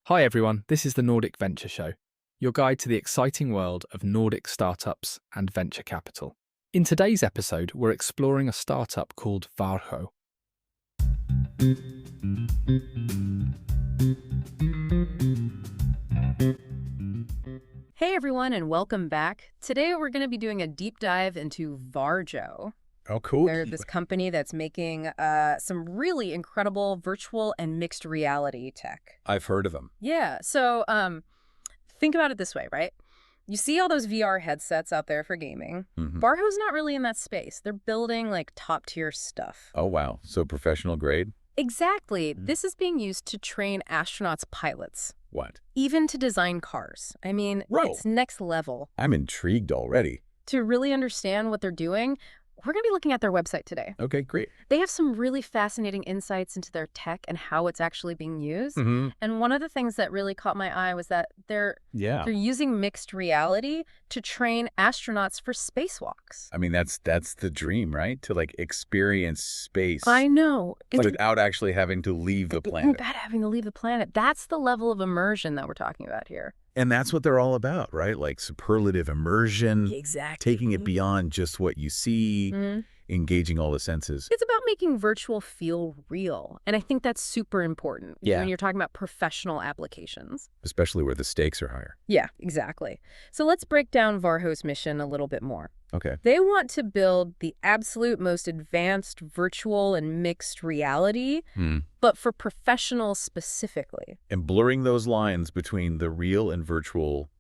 Hi everyone, this is the Nordic Venture Show, your guide to the exciting world of Nordic startups and venture capital. In today's episode, we're exploring a startup called Varjo. Hey everyone, and welcome back. Today we're going to be doing a deep dive into Varjo. Oh, cool. They're this company that's making some really incredible virtual and mixed reality tech. I've heard of them. Yeah, so think about it this way, right? You see all those VR headsets out there for gaming. Varjo's not really in that space. They're building like top-tier stuff. Oh, wow. So professional grade? Exactly. This is being used to train astronauts' pilots. What? Even to design cars. I mean, it's next level. I'm intrigued already. To really understand what they're doing, we're going to be looking at their website today. Okay, great. They have some really fascinating insights into their tech and how it's actually being used. And one of the things that really caught my eye was that they're using mixed reality to train astronauts for spacewalks. I mean, that's the dream, right? To like experience space. I know. Without actually having to leave the planet. Without having to leave the planet. That's the level of immersion that we're talking about here. And that's what they're all about, right? Like superlative immersion. Exactly. Taking it beyond just what you see, engaging all the senses. It's about making virtual feel real. And I think that's super important when you're talking about professional applications. Especially where the stakes are higher. Yeah, exactly. So let's break down Varjo's mission a little bit more. Okay. They want to build the absolute most advanced virtual and mixed reality, but for professionals specifically. And blurring those lines between the real and virtual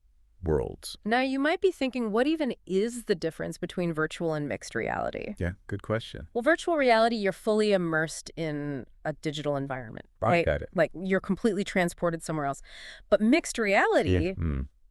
worlds. Now, you might be thinking, what even is the difference between virtual and mixed reality? Yeah, good question. Well, virtual reality, you're fully immersed in a digital environment, right? Got it. Like you're completely transported somewhere else. But mixed reality,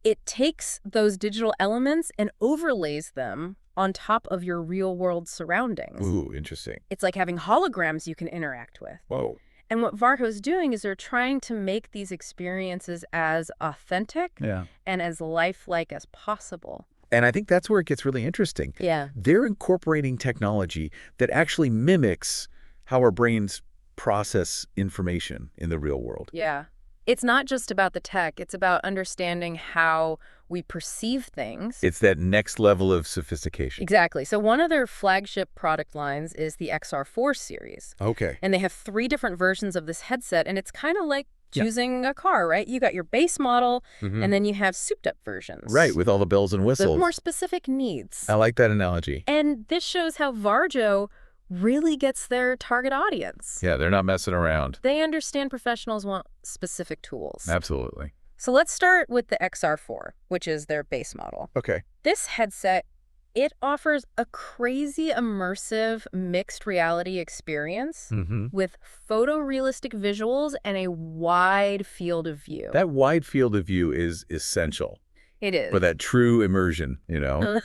it takes those digital elements and overlays them on top of your real-world surroundings. Ooh, interesting. It's like having holograms you can interact with. Whoa. And what Varjo's doing is they're trying to make these experiences as authentic and as lifelike as possible. And I think that's where it gets really interesting. Yeah. They're incorporating technology that actually mimics how our brains process information in the real world. Yeah. It's not just about the tech. It's about understanding how we perceive things. It's that next level of sophistication. Exactly. So one of their flagship product lines is the XR4 series. Okay. And they have 3 different versions of this headset, and it's kind of like choosing a car, right? You got your base model, and then you have souped-up versions. Right, with all the bells and whistles. With more specific needs. I like that analogy. And this shows how Varjo really gets their target audience. Yeah, they're not messing around. They understand professionals want specific tools. Absolutely. So let's start with the XR4, which is their base model. Okay. This headset, it offers a crazy immersive mixed reality experience with photorealistic visuals and a wide field of view. That wide field of view is essential. It is. For that true immersion, you know?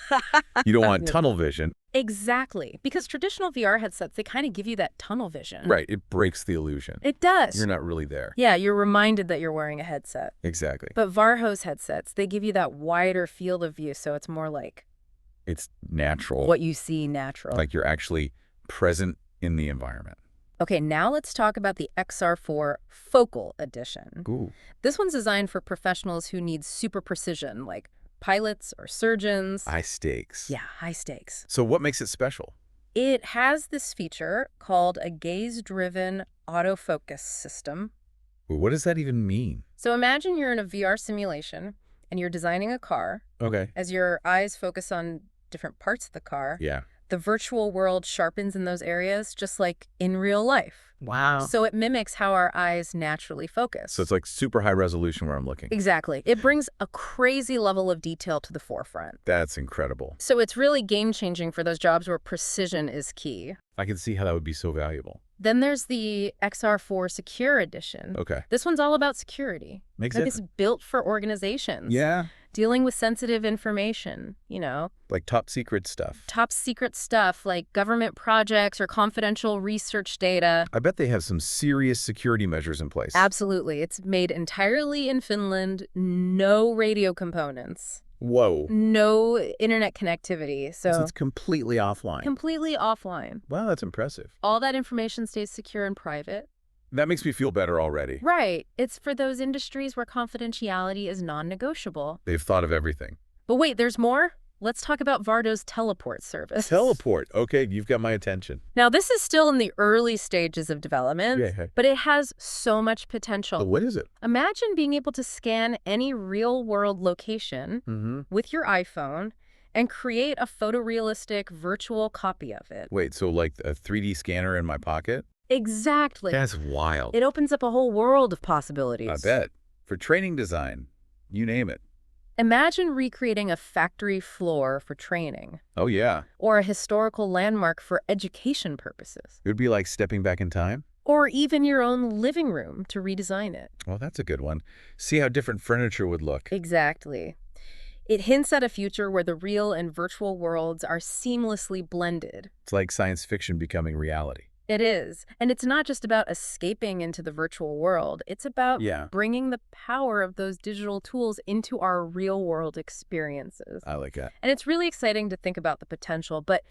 You don't want tunnel vision. Exactly. Because traditional VR headsets, they kind of give you that tunnel vision. Right. It breaks the illusion. It does. You're not really there. Yeah, you're reminded that you're wearing a headset. Exactly. But Varjo's headsets, they give you that wider field of view, so it's more like... It's natural. What you see natural. Like you're actually present in the environment. Okay, now let's talk about the XR4 Focal Edition. Ooh. This one's designed for professionals who need super precision, like pilots or surgeons. High stakes. Yeah, high stakes. So what makes it special? It has this feature called a gaze-driven autofocus system. Well, what does that even mean? So imagine you're in a VR simulation and you're designing a car. Okay. As your eyes focus on different parts of the car. Yeah. The virtual world sharpens in those areas, just like in real life. Wow. So it mimics how our eyes naturally focus. So it's like super high resolution where I'm looking. Exactly. It brings a crazy level of detail to the forefront. That's incredible. So it's really game-changing for those jobs where precision is key. I can see how that would be so valuable. Then there's the XR4 Secure Edition. Okay. This one's all about security. Makes like sense. It's built for organizations. Yeah. Dealing with sensitive information, you know. Like top secret stuff. Top secret stuff like government projects or confidential research data. I bet they have some serious security measures in place. Absolutely. It's made entirely in Finland. No radio components. Whoa. No internet connectivity. So it's completely offline. Completely offline. Wow, that's impressive. All that information stays secure and private. That makes me feel better already. Right. It's for those industries where confidentiality is non-negotiable. They've thought of everything. But wait, there's more? Let's talk about Varjo's teleport service. Teleport. Okay, you've got my attention. Now, this is still in the early stages of development, but it has so much potential. So what is it? Imagine being able to scan any real-world location with your iPhone and create a photorealistic virtual copy of it. Wait, so like a 3D scanner in my pocket? Exactly. That's wild. It opens up a whole world of possibilities. I bet. For training design, you name it. Imagine recreating a factory floor for training. Oh, yeah. Or a historical landmark for education purposes. It would be like stepping back in time? Or even your own living room to redesign it. Well, that's a good one. See how different furniture would look. Exactly. It hints at a future where the real and virtual worlds are seamlessly blended. It's like science fiction becoming reality. It is. And it's not just about escaping into the virtual world. It's about bringing the power of those digital tools into our real-world experiences. I like that. And it's really exciting to think about the potential. But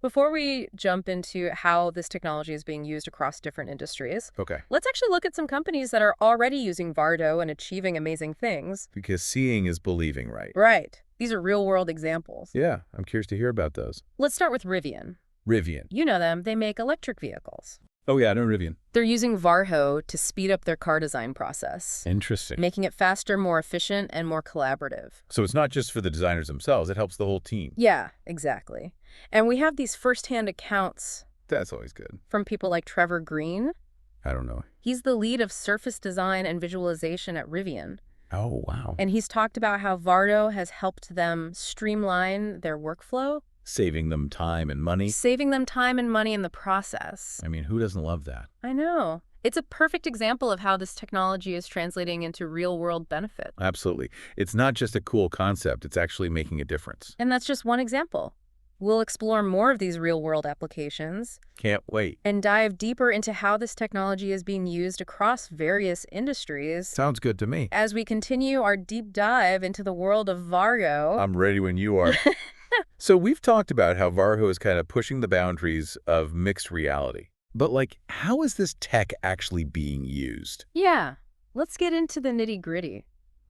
before we jump into how this technology is being used across different industries, let's actually look at some companies that are already using Varjo and achieving amazing things. Because seeing is believing, right? Right. These are real-world examples. Yeah, I'm curious to hear about those. Let's start with Rivian. Rivian. You know them. They make electric vehicles. Oh, yeah, I know Rivian. They're using Varjo to speed up their car design process. Interesting. Making it faster, more efficient, and more collaborative. So it's not just for the designers themselves. It helps the whole team. Yeah, exactly. And we have these first-hand accounts. That's always good. From people like Trevor Green. I don't know. He's the lead of surface design and visualization at Rivian. Oh, wow. And he's talked about how Varjo has helped them streamline their workflow. Saving them time and money. Saving them time and money in the process. I mean, who doesn't love that? I know. It's a perfect example of how this technology is translating into real-world benefit. Absolutely. It's not just a cool concept. It's actually making a difference. And that's just one example. We'll explore more of these real-world applications. Can't wait. And dive deeper into how this technology is being used across various industries. Sounds good to me. As we continue our deep dive into the world of Varjo. I'm ready when you are. So we've talked about how Varjo is kind of pushing the boundaries of mixed reality. But like, how is this tech actually being used? Yeah, let's get into the nitty-gritty.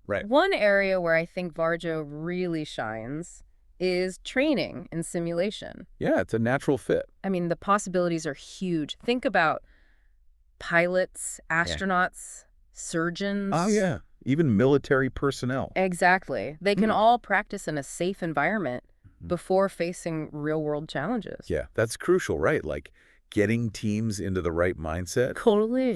Right. One area where I think Varjo really shines is training and simulation. Yeah, it's a natural fit. I mean, the possibilities are huge. Think about pilots, astronauts, surgeons. Oh, yeah. Even military personnel. Exactly. They can all practice in a safe environment before facing real-world challenges. Yeah, that's crucial, right? Like getting teams into the right mindset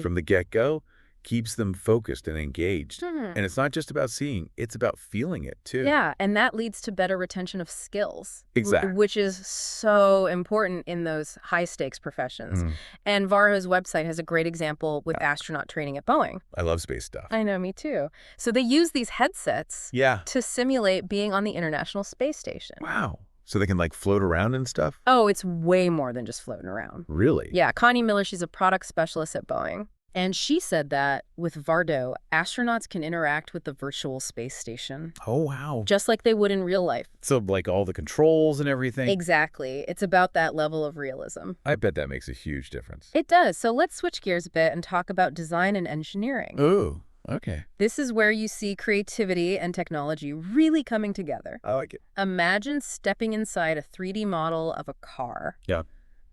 from the get-go keeps them focused and engaged. And it's not just about seeing, it's about feeling it too. Yeah, and that leads to better retention of skills. Exactly. Which is so important in those high-stakes professions. And Varjo's website has a great example with astronaut training at Boeing. I love space stuff. I know, me too. So they use these headsets to simulate being on the International Space Station. Wow. So they can like float around and stuff? Oh, it's way more than just floating around. Really? Yeah, Connie Miller, she's a product specialist at Boeing. And she said that with Varjo, astronauts can interact with the virtual space station. Oh, wow. Just like they would in real life. So like all the controls and everything? Exactly. It's about that level of realism. I bet that makes a huge difference. It does. So let's switch gears a bit and talk about design and engineering. Ooh, okay. This is where you see creativity and technology really coming together. I like it. Imagine stepping inside a 3D model of a car,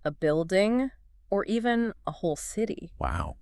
a building, or even a whole city. Wow.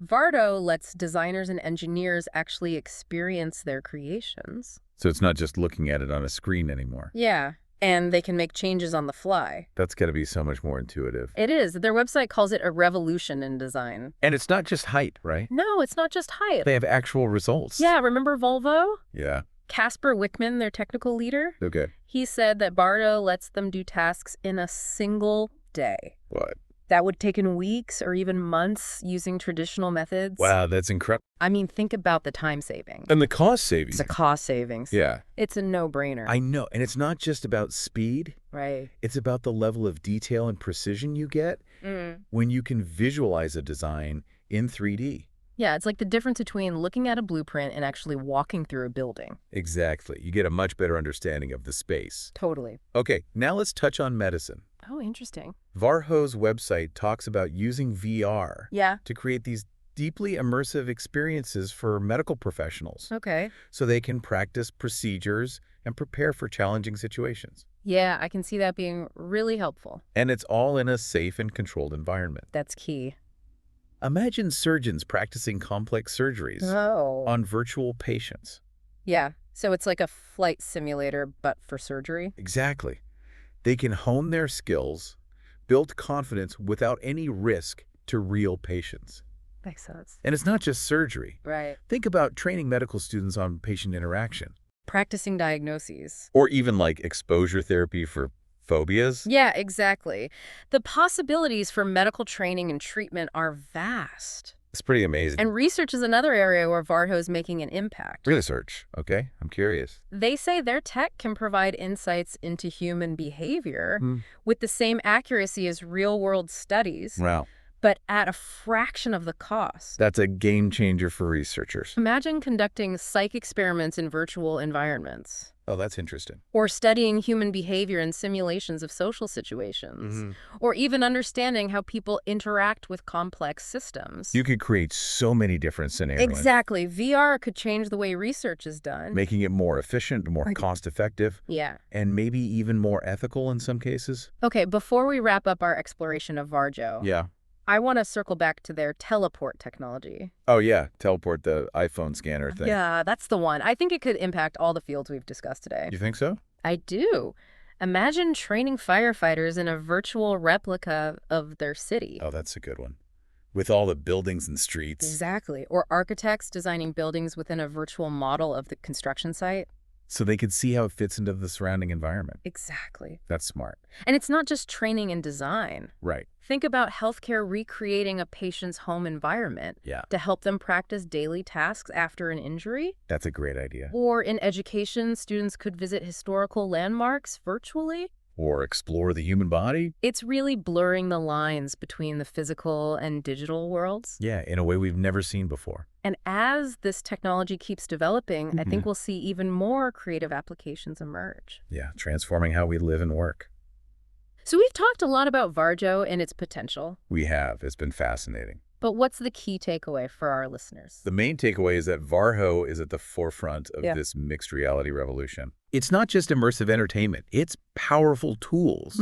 Varjo lets designers and engineers actually experience their creations. So it's not just looking at it on a screen anymore. Yeah, and they can make changes on the fly. That's got to be so much more intuitive. It is. Their website calls it a revolution in design. And it's not just height, right? No, it's not just height. They have actual results. Yeah, remember Volvo? Yeah. Casper Wickman, their technical leader? Okay. He said that Varjo lets them do tasks in a single day. What? That would take in weeks or even months using traditional methods. Wow, that's incredible. I mean, think about the time saving. And the cost savings. It's a cost savings. Yeah. It's a no-brainer. I know. And it's not just about speed. Right. It's about the level of detail and precision you get when you can visualize a design in 3D. Yeah, it's like the difference between looking at a blueprint and actually walking through a building. Exactly. You get a much better understanding of the space. Totally. Okay, now let's touch on medicine. Oh, interesting. Varjo's website talks about using VR to create these deeply immersive experiences for medical professionals. Okay. So they can practice procedures and prepare for challenging situations. Yeah, I can see that being really helpful. And it's all in a safe and controlled environment. That's key. Imagine surgeons practicing complex surgeries on virtual patients. Yeah, so it's like a flight simulator, but for surgery? Exactly. They can hone their skills, build confidence without any risk to real patients. Makes sense. And it's not just surgery. Right. Think about training medical students on patient interaction. Practicing diagnoses. Or even like exposure therapy for phobias. Yeah, exactly. The possibilities for medical training and treatment are vast. It's pretty amazing. And research is another area where Varjo is making an impact. Research, okay? I'm curious. They say their tech can provide insights into human behavior with the same accuracy as real-world studies. Wow. But at a fraction of the cost. That's a game changer for researchers. Imagine conducting psych experiments in virtual environments. Oh, that's interesting. Or studying human behavior in simulations of social situations. Or even understanding how people interact with complex systems. You could create so many different scenarios. Exactly. VR could change the way research is done. Making it more efficient, more cost-effective. Yeah. And maybe even more ethical in some cases. Okay, before we wrap up our exploration of Varjo. Yeah. I want to circle back to their teleport technology. Oh, yeah. Teleport, the iPhone scanner thing. Yeah, that's the one. I think it could impact all the fields we've discussed today. You think so? I do. Imagine training firefighters in a virtual replica of their city. Oh, that's a good one. With all the buildings and streets. Exactly. Or architects designing buildings within a virtual model of the construction site. So they could see how it fits into the surrounding environment. Exactly. That's smart. And it's not just training and design. Right. Think about healthcare recreating a patient's home environment to help them practice daily tasks after an injury. That's a great idea. Or in education, students could visit historical landmarks virtually. Or explore the human body. It's really blurring the lines between the physical and digital worlds. Yeah, in a way we've never seen before. And as this technology keeps developing, I think we'll see even more creative applications emerge. Yeah, transforming how we live and work. So we've talked a lot about Varjo and its potential. We have. It's been fascinating. But what's the key takeaway for our listeners? The main takeaway is that Varjo is at the forefront of this mixed reality revolution. It's not just immersive entertainment. It's powerful tools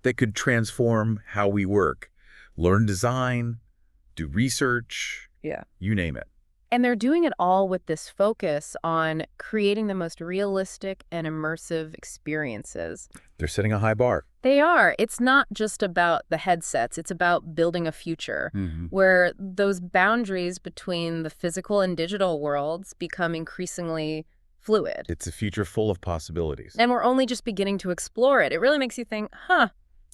that could transform how we work, learn design, do research, you name it. And they're doing it all with this focus on creating the most realistic and immersive experiences. They're setting a high bar. They are. It's not just about the headsets. It's about building a future where those boundaries between the physical and digital worlds become increasingly fluid. It's a future full of possibilities. And we're only just beginning to explore it. It really makes you think, huh.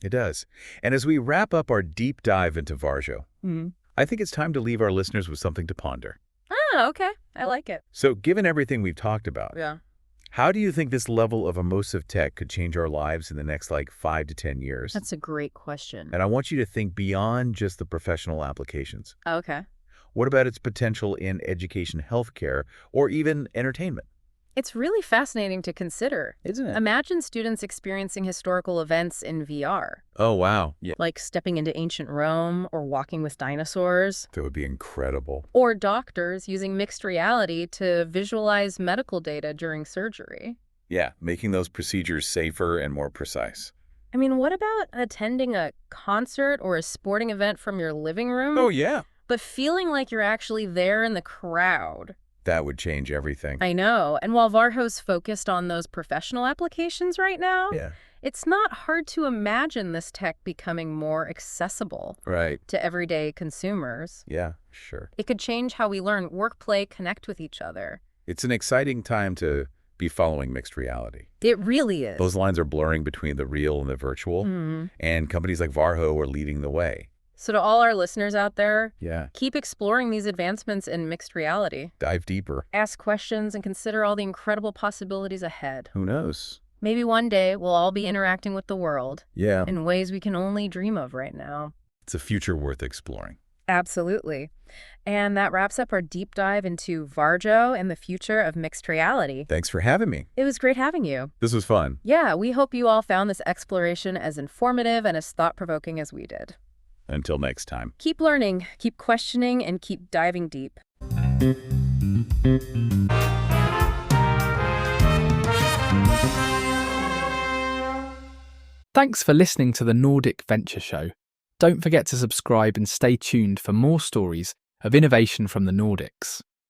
It does. And as we wrap up our deep dive into Varjo, I think it's time to leave our listeners with something to ponder. Ah, okay. I like it. So given everything we've talked about, how do you think this level of immersive tech could change our lives in the next, 5 to 10 years? That's a great question. And I want you to think beyond just the professional applications. Okay. What about its potential in education, healthcare, or even entertainment? It's really fascinating to consider. Isn't it? Imagine students experiencing historical events in VR. Oh, wow. Yeah. Like stepping into ancient Rome or walking with dinosaurs. That would be incredible. Or doctors using mixed reality to visualize medical data during surgery. Yeah, making those procedures safer and more precise. I mean, what about attending a concert or a sporting event from your living room? Oh, yeah. But feeling like you're actually there in the crowd. That would change everything. I know. And while Varjo's focused on those professional applications right now, it's not hard to imagine this tech becoming more accessible to everyday consumers. Yeah, sure. It could change how we learn, work, play, connect with each other. It's an exciting time to be following mixed reality. It really is. Those lines are blurring between the real and the virtual, and companies like Varjo are leading the way. So to all our listeners out there, Yeah. keep exploring these advancements in mixed reality. Dive deeper. Ask questions and consider all the incredible possibilities ahead. Who knows? Maybe one day we'll all be interacting with the world Yeah. in ways we can only dream of right now. It's a future worth exploring. Absolutely. And that wraps up our deep dive into Varjo and the future of mixed reality. Thanks for having me. It was great having you. This was fun. Yeah, we hope you all found this exploration as informative and as thought-provoking as we did. Until next time. Keep learning, keep questioning, and keep diving deep. Thanks for listening to the Nordic Venture Show. Don't forget to subscribe and stay tuned for more stories of innovation from the Nordics.